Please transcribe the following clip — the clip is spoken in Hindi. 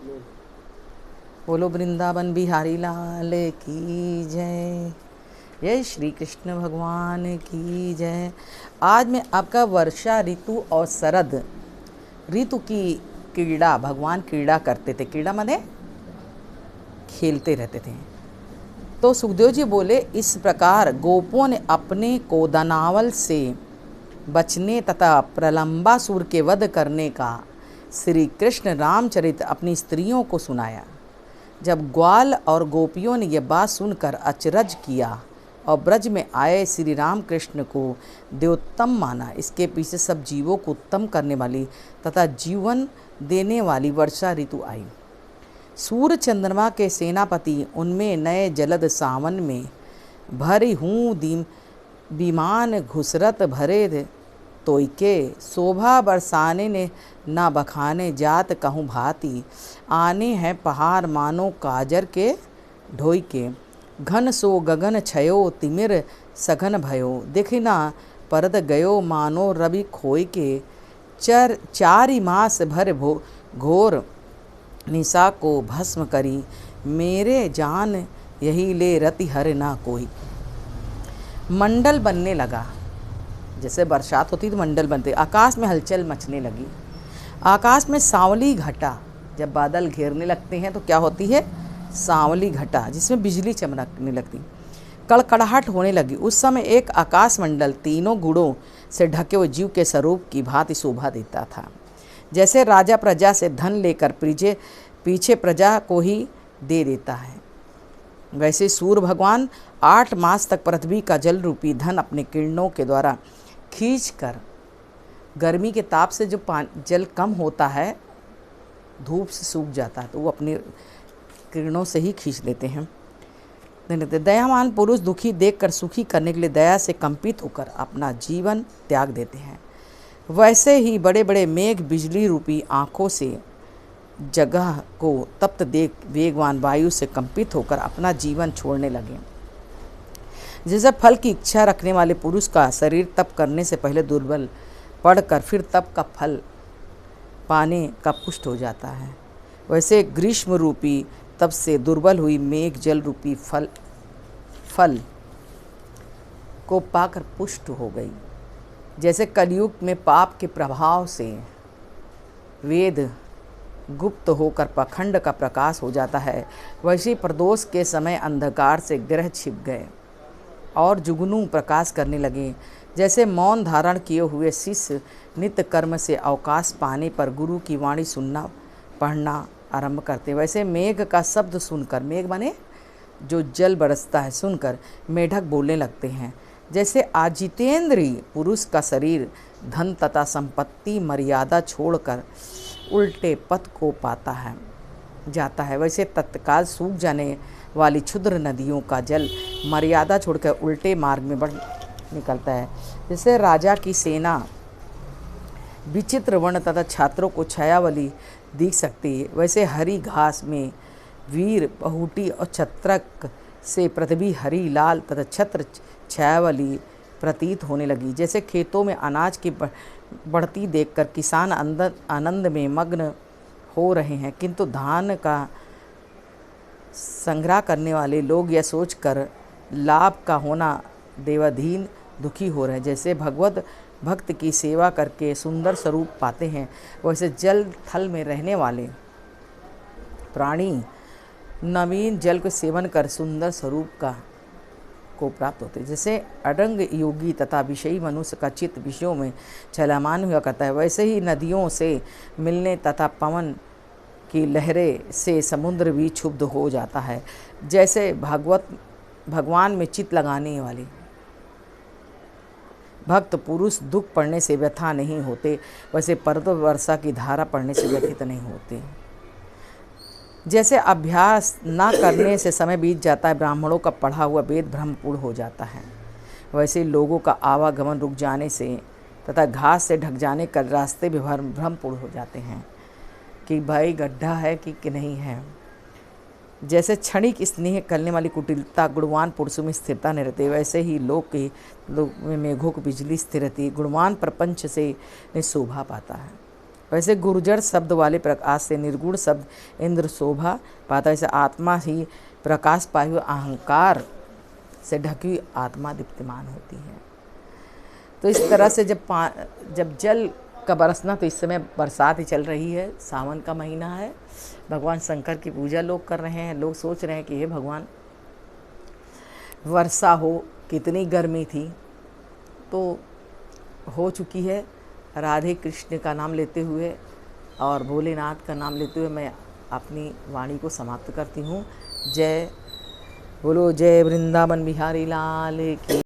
बोलो वृंदावन बिहारी लाल की जय। जय श्री कृष्ण भगवान की जय। आज मैं आपका वर्षा ऋतु और शरद ऋतु की क्रीड़ा, भगवान क्रीड़ा करते थे, क्रीड़ा माने खेलते रहते थे। तो सुखदेव जी बोले, इस प्रकार गोपों ने अपने को दानव से बचने तथा प्रलंबासुर के वध करने का श्री कृष्ण रामचरित अपनी स्त्रियों को सुनाया। जब ग्वाल और गोपियों ने यह बात सुनकर अचरज किया और ब्रज में आए श्री राम कृष्ण को देवोत्तम माना, इसके पीछे सब जीवों को उत्तम करने वाली तथा जीवन देने वाली वर्षा ऋतु आई। सूर्य चंद्रमा के सेनापति उनमें नए जलद सावन में भरी हूँ विमान घुसरत भरे तोयके, शोभा बरसाने ने ना बखाने जात कहूँ भांति, आने हैं पहाड़ मानो काजर के ढोई के, घन सो गगन छयो तिमिर सघन भयो, देखना परद गयो मानो रवि खोई के, चारि मास भर घोर निशा को भस्म करी, मेरे जान यही ले रति हर ना कोई। मंडल बनने लगा, जैसे बरसात होती तो मंडल बनते, आकाश में हलचल मचने लगी। आकाश में सांवली घटा, जब बादल घेरने लगते हैं तो क्या होती है, सांवली घटा, जिसमें बिजली चमकने लगती, कड़कड़ाहट होने लगी। उस समय एक आकाश मंडल तीनों गुणों से ढके हुए जीव के स्वरूप की भांति शोभा देता था। जैसे राजा प्रजा से धन लेकर पीछे प्रजा को ही दे देता है, वैसे सूर्य भगवान 8 मास तक पृथ्वी का जल रूपी धन अपने किरणों के द्वारा खींचकर, गर्मी के ताप से जो जल कम होता है, धूप से सूख जाता है, तो वो अपने किरणों से ही खींच लेते हैं। दयावान पुरुष दुखी देखकर सुखी करने के लिए दया से कंपित होकर अपना जीवन त्याग देते हैं। वैसे ही बड़े बड़े मेघ बिजली रूपी आँखों से जगह को तप्त देख वेगवान वायु से कंपित होकर अपना जीवन छोड़ने लगे। जैसे फल की इच्छा रखने वाले पुरुष का शरीर तप करने से पहले दुर्बल पड़कर फिर तप का फल पाने का पुष्ट हो जाता है, वैसे ग्रीष्म रूपी तप से दुर्बल हुई मेघ जल रूपी फल को पाकर पुष्ट हो गई। जैसे कलयुग में पाप के प्रभाव से वेद गुप्त होकर पाखंड का प्रकाश हो जाता है, वैसे प्रदोष के समय अंधकार से ग्रह छिप गए और जुगनू प्रकाश करने लगे। जैसे मौन धारण किए हुए शिष्य नित्य कर्म से अवकाश पाने पर गुरु की वाणी सुनना पढ़ना आरंभ करते, वैसे मेघ का शब्द सुनकर, मेघ माने जो जल बरसता है, सुनकर मेढक बोलने लगते हैं। जैसे अजितेंद्रिय पुरुष का शरीर धन तथा संपत्ति मर्यादा छोड़कर उल्टे पथ को जाता है, वैसे तत्काल सूख जाने वाली क्षुद्र नदियों का जल मर्यादा छोड़कर उल्टे मार्ग में बढ़ निकलता है। जैसे राजा की सेना विचित्र वर्ण तथा छात्रों को छायावली दिख सकती है, वैसे हरी घास में वीर बहुटी और छत्रक से पृथ्वी हरी लाल तथा छत्र छायावली प्रतीत होने लगी। जैसे खेतों में अनाज की बढ़ती देखकर किसान आनंद में मग्न हो रहे हैं, किंतु धान का संग्रह करने वाले लोग यह सोचकर लाभ का होना देवाधीन दुखी हो रहे हैं। जैसे भगवत भक्त की सेवा करके सुंदर स्वरूप पाते हैं, वैसे जल थल में रहने वाले प्राणी नवीन जल के सेवन कर सुंदर स्वरूप को प्राप्त होते हैं। जैसे अडंग योगी तथा विषयी मनुष्य का चित्त विषयों में चलामान हुआ करता है, वैसे ही नदियों से मिलने तथा पवन की लहरें से समुद्र भी क्षुब्ध हो जाता है। जैसे भगवान में चित्त लगाने वाले भक्त पुरुष दुख पड़ने से व्यथा नहीं होते, वैसे पर्वत वर्षा की धारा पड़ने से व्यथित नहीं होते। जैसे अभ्यास न करने से समय बीत जाता है, ब्राह्मणों का पढ़ा हुआ वेद भ्रमपूर्ण हो जाता है, वैसे लोगों का आवागमन रुक जाने से तथा घास से ढक जाने का रास्ते भी भ्रमपूर्ण हो जाते हैं कि भाई गड्ढा है कि नहीं है। जैसे क्षणिक स्नेह करने वाली कुटिलता गुणवान पुरुषों में स्थिरता नहीं रहती, वैसे ही लोग में मेघों की बिजली स्थिर रहती, गुणवान प्रपंच से शोभा पाता है। वैसे गुर्जर शब्द वाले प्रकाश से निर्गुण शब्द इंद्र शोभा पाता है। ऐसे आत्मा ही प्रकाश पाए हुए अहंकार से ढकी हुई आत्मा दीप्तिमान होती है। तो इस तरह से जब जल का बरसना, तो इस समय बरसात ही चल रही है, सावन का महीना है, भगवान शंकर की पूजा लोग कर रहे हैं। लोग सोच रहे हैं कि हे भगवान वर्षा हो, कितनी गर्मी थी, तो हो चुकी है। राधे कृष्ण का नाम लेते हुए और भोलेनाथ का नाम लेते हुए मैं अपनी वाणी को समाप्त करती हूँ। जय बोलो, जय वृंदावन बिहारी लाल की।